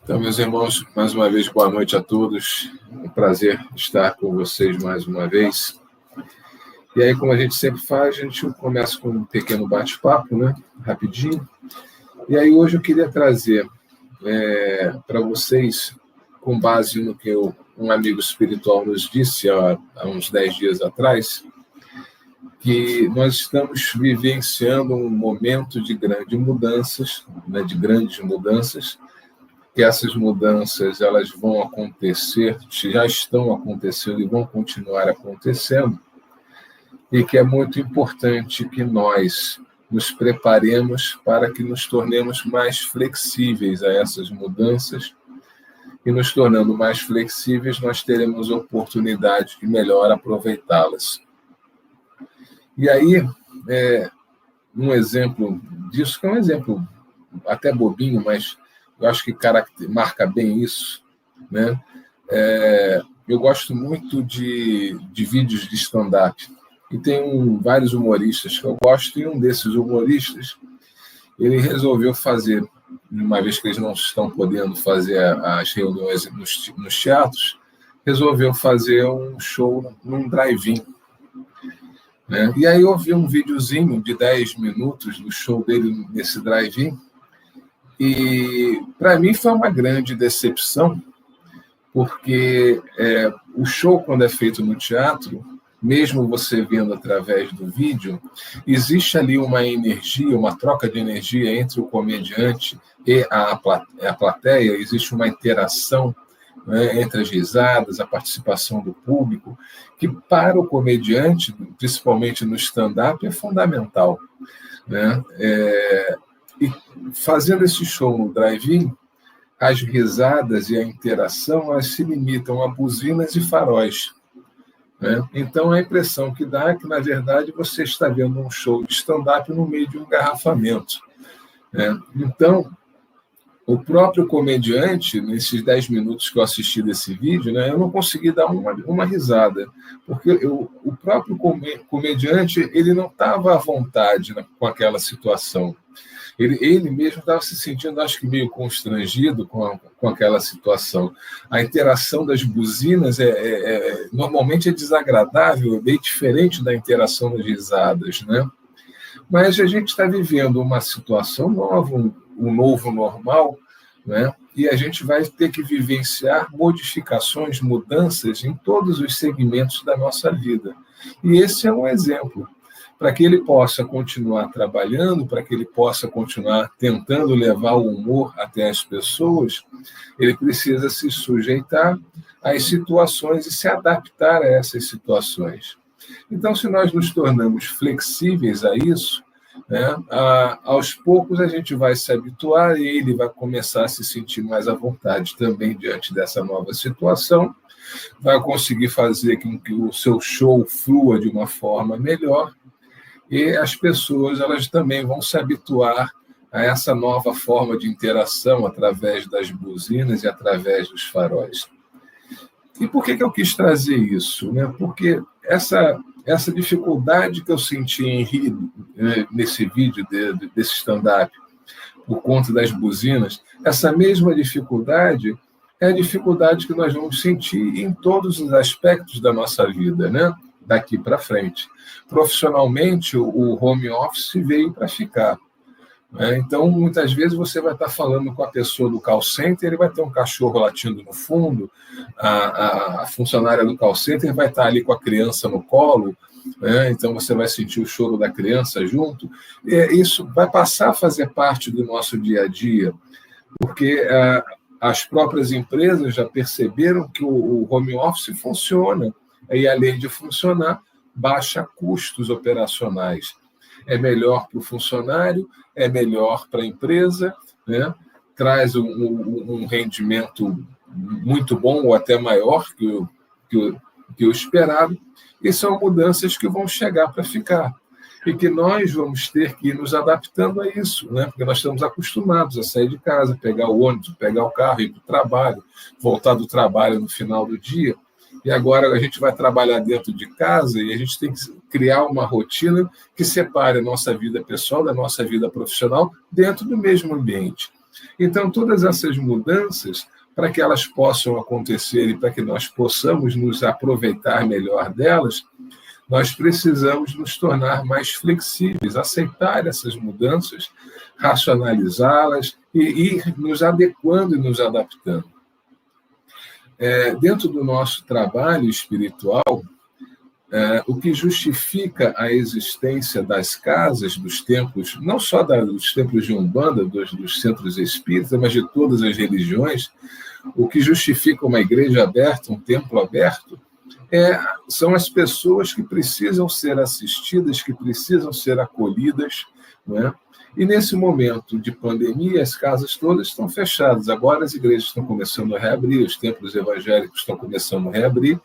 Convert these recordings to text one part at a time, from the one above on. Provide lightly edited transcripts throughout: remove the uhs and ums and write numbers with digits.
Então, meus irmãos, mais uma vez, boa noite a todos. É um prazer estar com vocês mais uma vez. E aí, como a gente sempre faz, a gente começa com um pequeno bate-papo, né? Rapidinho. E aí, hoje eu queria trazer para vocês, com base no que um amigo espiritual nos disse há uns 10 dias atrás, que nós estamos vivenciando um momento de grandes mudanças, né? De grandes mudanças, que essas mudanças elas vão acontecer, já estão acontecendo e vão continuar acontecendo, e que é muito importante que nós nos preparemos para que nos tornemos mais flexíveis a essas mudanças, e nos tornando mais flexíveis, nós teremos oportunidade de melhor aproveitá-las. E aí, um exemplo disso, que é um exemplo até bobinho, mas eu acho que marca bem isso, né? Eu gosto muito de vídeos de stand-up, e tem vários humoristas que eu gosto, e um desses humoristas, ele resolveu fazer, uma vez que eles não estão podendo fazer as reuniões nos teatros, resolveu fazer um show num drive-in, né? E aí eu vi um videozinho de 10 minutos do show dele nesse drive-in, e para mim foi uma grande decepção, porque o show, quando é feito no teatro, mesmo você vendo através do vídeo, existe ali uma energia, uma troca de energia entre o comediante e a plateia, existe uma interação, né, entre as risadas, a participação do público, que para o comediante, principalmente no stand-up, é fundamental, né? E fazendo esse show no drive-in, as risadas e a interação elas se limitam a buzinas e faróis, né? Então, a impressão que dá é que, na verdade, você está vendo um show de stand-up no meio de um engarrafamento, né? Então, o próprio comediante, nesses 10 minutos que eu assisti desse vídeo, né, eu não consegui dar uma risada, porque o próprio comediante ele não estava à vontade, né, com aquela situação. Ele mesmo estava se sentindo, acho que, meio constrangido com aquela situação. A interação das buzinas normalmente é desagradável, é bem diferente da interação das risadas, né? Mas a gente está vivendo uma situação nova, um novo normal, né? E a gente vai ter que vivenciar modificações, mudanças em todos os segmentos da nossa vida. E esse é um exemplo. Para que ele possa continuar trabalhando, para que ele possa continuar tentando levar o humor até as pessoas, ele precisa se sujeitar às situações e se adaptar a essas situações. Então, se nós nos tornamos flexíveis a isso, né, aos poucos a gente vai se habituar e ele vai começar a se sentir mais à vontade também diante dessa nova situação, vai conseguir fazer com que o seu show flua de uma forma melhor, e as pessoas elas também vão se habituar a essa nova forma de interação através das buzinas e através dos faróis. E por que eu quis trazer isso, né? Porque essa dificuldade que eu senti em rir, nesse vídeo desse stand-up, por conta das buzinas, essa mesma dificuldade é a dificuldade que nós vamos sentir em todos os aspectos da nossa vida, né? Daqui para frente. Profissionalmente, o home office veio para ficar, né? Então, muitas vezes você vai estar falando com a pessoa do call center, ele vai ter um cachorro latindo no fundo, a funcionária do call center vai estar ali com a criança no colo, né? Então você vai sentir o choro da criança junto. Isso vai passar a fazer parte do nosso dia a dia, porque as próprias empresas já perceberam que o home office funciona, e além de funcionar, baixa custos operacionais. É melhor para o funcionário, é melhor para a empresa, né? Traz um rendimento muito bom ou até maior que o esperado, e são mudanças que vão chegar para ficar, e que nós vamos ter que ir nos adaptando a isso, né? Porque nós estamos acostumados a sair de casa, pegar o ônibus, pegar o carro, ir para o trabalho, voltar do trabalho no final do dia. E agora a gente vai trabalhar dentro de casa e a gente tem que criar uma rotina que separe a nossa vida pessoal da nossa vida profissional dentro do mesmo ambiente. Então, todas essas mudanças, para que elas possam acontecer e para que nós possamos nos aproveitar melhor delas, nós precisamos nos tornar mais flexíveis, aceitar essas mudanças, racionalizá-las e ir nos adequando e nos adaptando. Dentro do nosso trabalho espiritual, o que justifica a existência das casas, dos templos, não só dos templos de Umbanda, dos centros espíritas, mas de todas as religiões, o que justifica uma igreja aberta, um templo aberto, são as pessoas que precisam ser assistidas, que precisam ser acolhidas, né? E nesse momento de pandemia, as casas todas estão fechadas. Agora as igrejas estão começando a reabrir, os templos evangélicos estão começando a reabrir,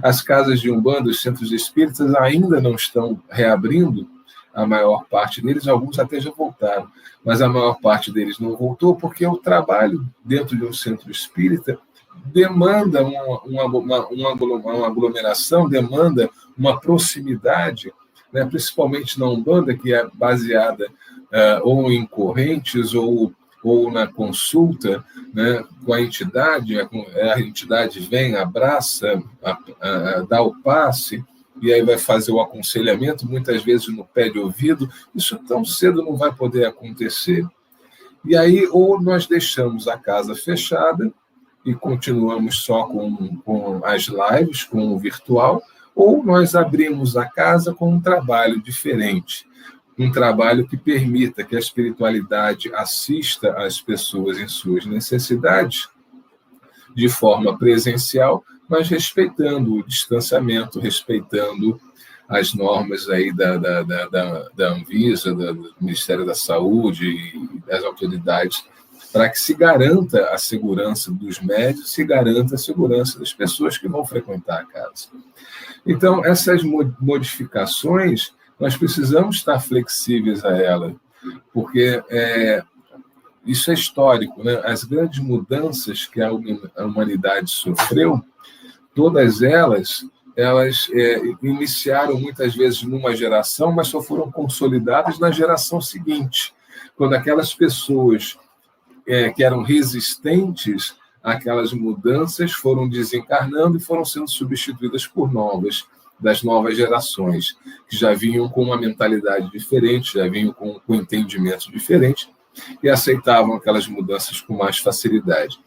as casas de Umbanda, os centros espíritas ainda não estão reabrindo, a maior parte deles, alguns até já voltaram, mas a maior parte deles não voltou porque o trabalho dentro de um centro espírita demanda uma aglomeração, demanda uma proximidade, né, principalmente na Umbanda, que é baseada ou em correntes ou na consulta, né, com a entidade, a entidade vem, abraça, dá o passe, e aí vai fazer o aconselhamento, muitas vezes no pé de ouvido. Isso tão cedo não vai poder acontecer. E aí, ou nós deixamos a casa fechada e continuamos só com as lives, com o virtual, ou nós abrimos a casa com um trabalho diferente, um trabalho que permita que a espiritualidade assista as pessoas em suas necessidades de forma presencial, mas respeitando o distanciamento, respeitando as normas aí da Anvisa, do Ministério da Saúde e das autoridades, para que se garanta a segurança dos médios, se garanta a segurança das pessoas que vão frequentar a casa. Então, essas modificações, nós precisamos estar flexíveis a ela, porque isso é histórico, né? As grandes mudanças que a humanidade sofreu, todas elas iniciaram muitas vezes numa geração, mas só foram consolidadas na geração seguinte, quando aquelas pessoas que eram resistentes àquelas mudanças foram desencarnando e foram sendo substituídas por das novas gerações, que já vinham com uma mentalidade diferente, já vinham com um entendimento diferente e aceitavam aquelas mudanças com mais facilidade.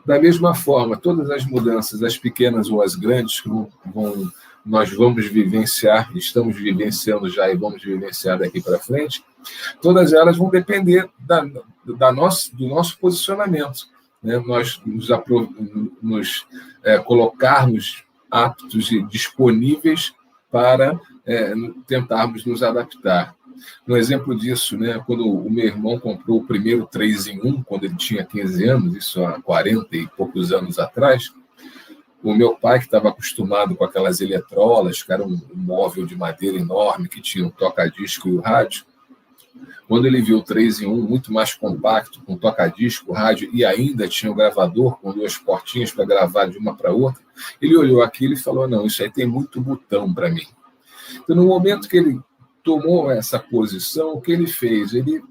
Da mesma forma, todas as mudanças, as pequenas ou as grandes, que nós vamos vivenciar, estamos vivenciando já e vamos vivenciar daqui para frente, todas elas vão depender do nosso posicionamento, né? Nós nos colocarmos aptos e disponíveis para tentarmos nos adaptar. Um exemplo disso, né, quando o meu irmão comprou o primeiro 3-em-1, quando ele tinha 15 anos, isso há 40 e poucos anos atrás, o meu pai, que estava acostumado com aquelas eletrolas, que era um móvel de madeira enorme, que tinha um toca-disco e o rádio, quando ele viu o 3-em-1 muito mais compacto, com toca-disco, rádio, e ainda tinha o gravador com 2 portinhas para gravar de uma para outra, ele olhou aquilo e falou, não, isso aí tem muito botão para mim. Então, no momento que ele tomou essa posição, o que ele fez? Ele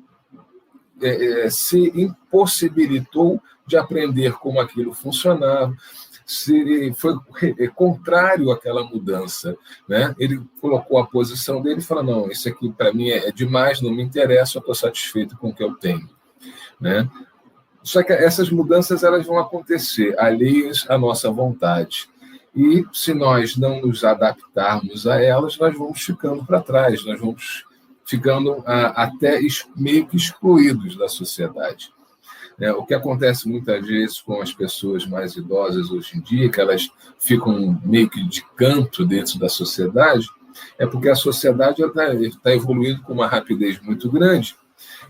se impossibilitou de aprender como aquilo funcionava, foi contrário àquela mudança, né? Ele colocou a posição dele e falou, não, isso aqui para mim é demais, não me interessa, eu estou satisfeito com o que eu tenho, né? Só que essas mudanças elas vão acontecer alheias à nossa vontade. E se nós não nos adaptarmos a elas, nós vamos ficando para trás, nós vamos ficando até meio que excluídos da sociedade. O que acontece muitas vezes com as pessoas mais idosas hoje em dia, que elas ficam meio que de canto dentro da sociedade, é porque a sociedade está evoluindo com uma rapidez muito grande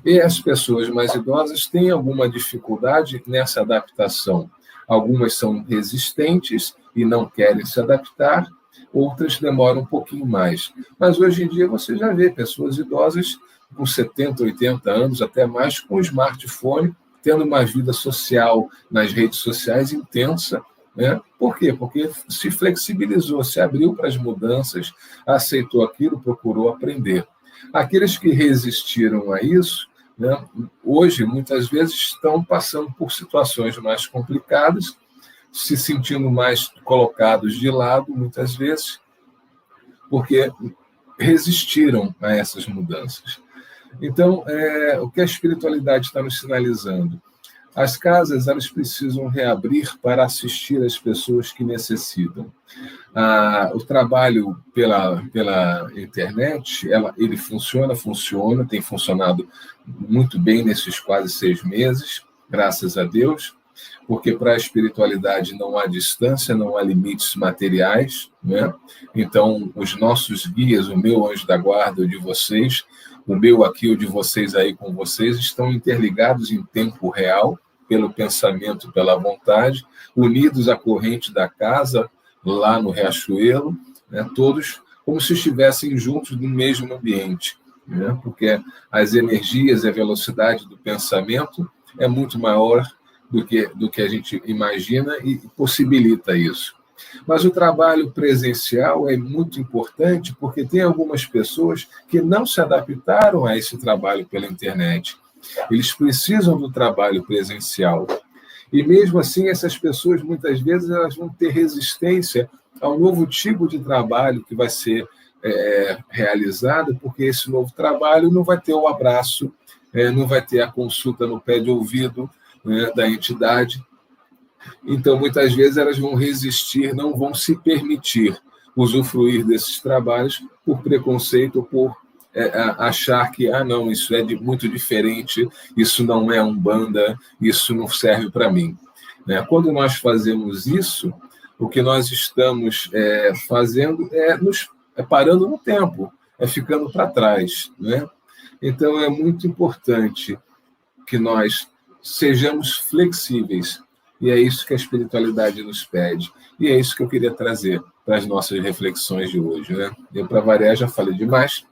e as pessoas mais idosas têm alguma dificuldade nessa adaptação. Algumas são resistentes e não querem se adaptar, outras demoram um pouquinho mais. Mas hoje em dia você já vê pessoas idosas com 70, 80 anos, até mais, com smartphone, tendo uma vida social nas redes sociais intensa, né? Por quê? Porque se flexibilizou, se abriu para as mudanças, aceitou aquilo, procurou aprender. Aqueles que resistiram a isso né, hoje, muitas vezes, estão passando por situações mais complicadas, se sentindo mais colocados de lado, muitas vezes, porque resistiram a essas mudanças. Então, o que a espiritualidade está nos sinalizando? As casas, elas precisam reabrir para assistir as pessoas que necessitam. O trabalho pela internet, ele funciona, tem funcionado muito bem nesses quase 6 meses, graças a Deus, porque para a espiritualidade não há distância, não há limites materiais, né? Então, os nossos guias, o meu anjo da guarda, o de vocês, o meu aqui, o de vocês aí com vocês, estão interligados em tempo real, pelo pensamento, pela vontade, unidos à corrente da casa, lá no Riachuelo, né, todos como se estivessem juntos no mesmo ambiente, né, porque as energias e a velocidade do pensamento é muito maior do que a gente imagina e possibilita isso. Mas o trabalho presencial é muito importante porque tem algumas pessoas que não se adaptaram a esse trabalho pela internet. Eles precisam do trabalho presencial. E mesmo assim, essas pessoas, muitas vezes, elas vão ter resistência ao novo tipo de trabalho que vai ser realizado, porque esse novo trabalho não vai ter o abraço, não vai ter a consulta no pé de ouvido, né, da entidade. Então, muitas vezes, elas vão resistir, não vão se permitir usufruir desses trabalhos por preconceito ou por achar que, não, isso é muito diferente, isso não é Umbanda, isso não serve para mim. Né? Quando nós fazemos isso, o que nós estamos fazendo nos parando no tempo, ficando para trás. Né? Então, é muito importante que nós sejamos flexíveis, e é isso que a espiritualidade nos pede, e é isso que eu queria trazer para as nossas reflexões de hoje. Né? Eu, para variar, já falei demais.